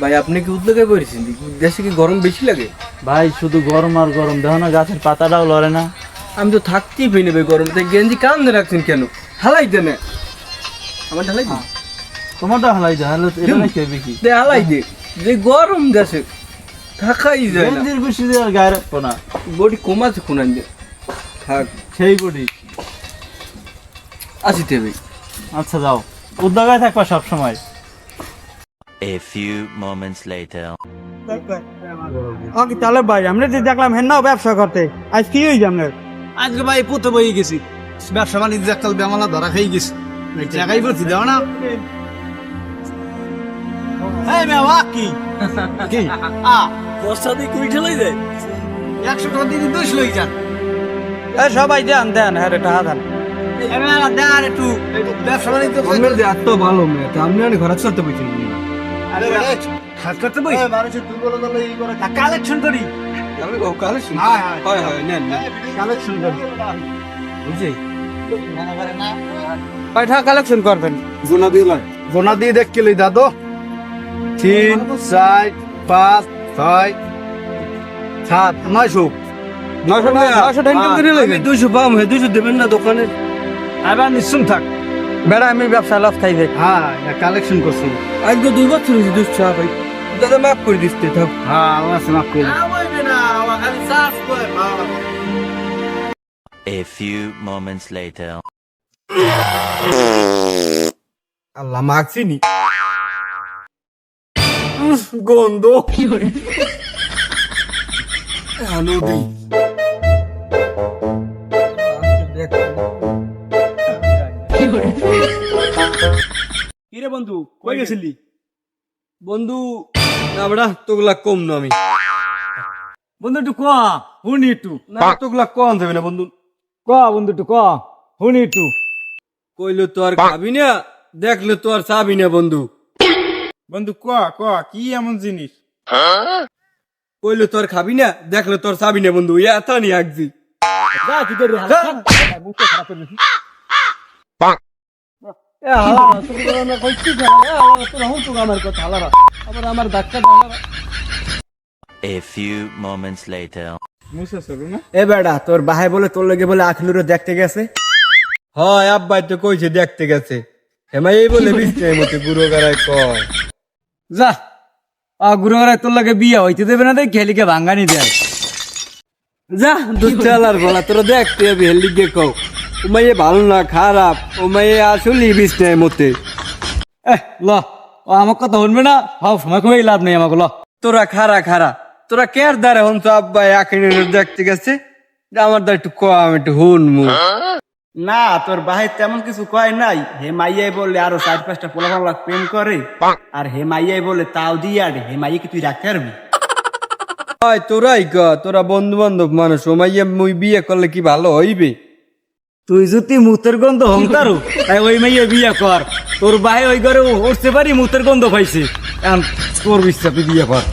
ভাই আপনি কি উদ্যোগে করেছেন? দেশে কি গরম বেশি লাগে? ভাই শুধু গরম আর গরম, দেখো না গাছের পাতাটাও লড়ে না। আমি তো থাকতেই পাই না ভাই গরম, তাই গেঞ্জি কান্দে রাখছেন কেন? হালাই দেন, আমার ঢালাই দিন। তোমারটা হালাই যা হলো, এটা না খেয়ে বেশি দে হালাই দে, যে গরম দেশে থাকাই যায় না। গেঞ্জির বেশি দিয়ে আর গায়ে রাখবো না, বডি কমাছে কোনান দিয়ে থাক সেই বডি। আসিতে ভাই। আচ্ছা যাও, উদ্যোগে থাকবা সবসময়। A few moments later. ওকে তাহলে ভাই আমরা যে দেখলাম হেন ব্যবসা করতে, আজ কি হয়েছে আপনার? আজকে ভাই পুতো বই গেছি, ব্যবসা বাণিজ্য এককাল বেমালা ধরা খেয়ে গেছি, টাকাই বলছি দেও না। এই মেয়া কি কি বস্তা দিয়ে কুড়ি ঠেলাই যায়। 100 টাকা দিয়ে 200 লই যান। এ সবাই দেন দেন, হ্যাঁ টাকা দেন। এই মেয়া দেন একটু ব্যবসা বাণিজ্য আপনার যে এত ভালো মেয়ে, তা আপনি অনেক ঘরে চলতে পারছেন না। আরে খাস করতে বই মানুষের দুর্বলতা লই করে কালেকশন করি। আমি কালে শুনি। হ্যাঁ হয় হয় নেন নেন। কালেকশন করি বুঝছি। কয় টাকা কালেকশন করবেন? গোনা দিয়ে দেখ কেলি দাদু 3 4 5 6 7 900 900 টাকা করে আমি লইবেন। 200 পাম, 200 দেবেন না দোকানে? আবার নিশ্চুম থাক। বেড়া আমি ব্যবসা লাভ খাইবে। হ্যাঁ কালেকশন করছি। আজকে 2 বছর হয়েছে 200 টাকা ভাই। দাদা মাফ করে দিতে থাক। হ্যাঁ আমার সমাপ করে A few moments later. আল্লাহ মাগছিনি। গন্ধ আনো দেই। কিরে বন্ধু কই গেছিলি? বন্ধু না বড়া, তোগুলা কম না আমি। বন্ধু একটু ক হুনি একটু না তোগুলা কম দেবে না বন্ধু। ক বন্ধু একটু ক হুনি একটু। কইলো তো আর খাবি না, দেখলে তো আর চাবি না বন্ধু। বন্ধু ক ক কি এমন জিনিস? কইলো তো আর খাবি না, দেখলে তো আর চাবি না বন্ধু। এত নি আগজি। যা কি করে মুখে খারাপ করে দিছি। এ হালা তোগুলা না কইছি না। এ হালা তোরা হুন তো আমার কথা হালা। আবার আমার ধাক্কা দাও। A few moments later. মুসা চলো না। এ বেড়া তোর ভাই বলে তোর লগে বলে আখলুরে দেখতে গেছে। হয় আব্বাই তো কইছে দেখতে গেছে। হেমাই এই বলে বিস্তার মতে গুরু গারায় কয়। যা গুরুরে তোর লগে বিয়ে হইতে দেবে না, দেখ খেলিকে ভাঙ্গানি দেয়। যা দুধ চালার গলা তোরা দেখতে হবে হেলিকে কও। ও মাইয়ে ভালো না খারাপ, ও মাইয়ে আসলে বিস্তার মতে। ল ও আমার কথা শুনবে না, সব সময় কই লাভ নেই আমাকে ল। তোরা খারা খারা, তোরা কের দ্বারে হন তো আব্বাই আখিনে দেখতে গেছে। আমার দ্বার একটু কম, আমি একটু হুনমু। না তোর ভাই তেমন কিছু কয় নাই, হে মাইয়াই বললে আরো 4-5টা পোলাপালা প্রেম করে, আর হে মাইয়াই বলে তাও দিয়ে আর হে মাইয়া কি তুই রাখতে পারবি? হয় তোরাই ক, তোরা বন্ধু বান্ধব মানুষ, ও মাইয়ে মুই বিয়ে করলে কি ভালো হইবে? তুই যদি মুতের গন্ধ হংতারু তাই ওই মাইয়া বিয়ে কর। তোর ভাই ওই ঘরে উঠতে পারি মুতের গন্ধ পাইছে, এখন তোর বিশ্বাস তুই বিয়ে কর।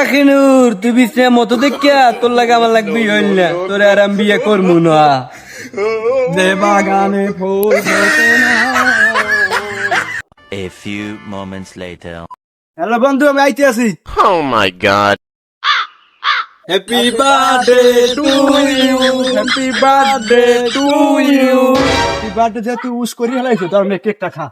আখিনুর তুই বিস্তার মতো দেখিয়া তোর লাগে আমার লাগবি হইল না, তোরে আর আমি বিয়ে করবো না। যে বাগানে ফুল ফোটে না। A few moments later. Hello বন্ধু আমি আইতে আছি। Oh my god. Happy birthday to you, happy birthday to you. তুই বার্থডে যে তুই উস করি হেলাইছো, তার কেকটা খা।